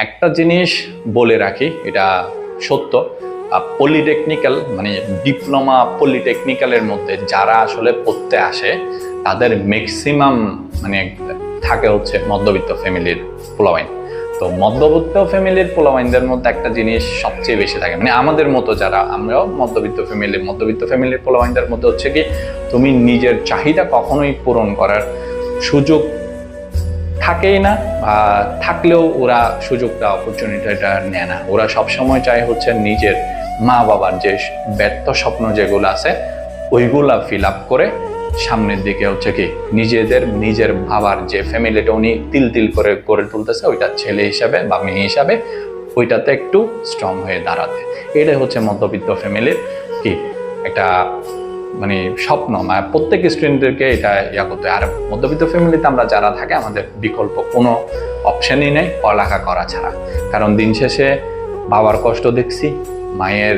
একটা জিনিস বলে রাখি, এটা সত্য। পলিটেকনিক্যাল মানে ডিপ্লোমা পলিটেকনিক্যালের মধ্যে যারা আসলে পড়তে আসে তাদের ম্যাক্সিমাম মানে থাকে হচ্ছে মধ্যবিত্ত ফ্যামিলির পোলাপাইন। তো মধ্যবিত্ত ফ্যামিলির পোলাপাইনদের মধ্যে একটা জিনিস সবচেয়ে বেশি থাকে, মানে আমাদের মতো যারা আমরাও মধ্যবিত্ত ফ্যামিলির পোলাপাইনদের মধ্যে হচ্ছে কি, তুমি নিজের চাহিদা কখনোই পূরণ করার সুযোগ থাকেই না, বা থাকলেও ওরা সুযোগটা অপরচুনিটিটা নেয় না। ওরা সবসময় চায় হচ্ছে নিজের মা বাবার যে ব্যর্থ স্বপ্ন যেগুলো আছে ওইগুলা ফিল আপ করে সামনের দিকে হচ্ছে কি নিজের বাবার যে ফ্যামিলিটা উনি তিল তিল করে গড়ে তুলতেছে ওইটা ছেলে হিসাবে বা মেয়ে হিসাবে ওইটাতে একটু স্ট্রং হয়ে দাঁড়াতে। এটাই হচ্ছে মধ্যবিত্ত ফ্যামিলির কি একটা মানে স্বপ্ন, মানে প্রত্যেক স্টুডেন্টদেরকে এটা করতে হয়। আর মধ্যবিত্ত ফ্যামিলিতে আমরা যারা থাকে আমাদের বিকল্প কোনো অপশনই নেই পড়ালেখা করা ছাড়া। কারণ দিন শেষে বাবার কষ্ট দেখছি, মায়ের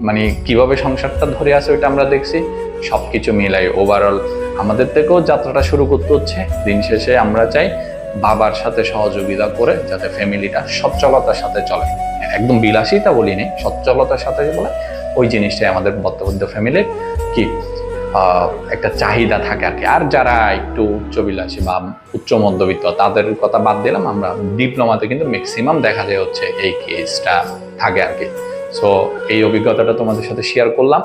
মানে কিভাবে সংসারটা ধরে আছে ওইটা আমরা দেখছি। সবকিছু মিলাই ওভারঅল আমাদের থেকেও যাত্রাটা শুরু করতে হচ্ছে। দিন শেষে আমরা চাই বাবার সাথে সহযোগিতা করে যাতে ফ্যামিলিটা সচ্ছলতার সাথে চলে, একদম বিলাসিতা বলিনি, সচ্ছলতার সাথে বলে ওই জিনিসটাই আমাদের মধ্যবিত্ত ফ্যামিলির কি একটা চাহিদা থাকে আর কি। আর যারা একটু উচ্চবিলাসী বা উচ্চ মধ্যবিত্ত তাদের কথা বাদ দিলাম, আমরা ডিপ্লোমাতে কিন্তু ম্যাক্সিমাম দেখা যায় হচ্ছে এই কেসটা থাকে আর কি। সো এই অভিজ্ঞতাটা তোমাদের সাথে শেয়ার করলাম।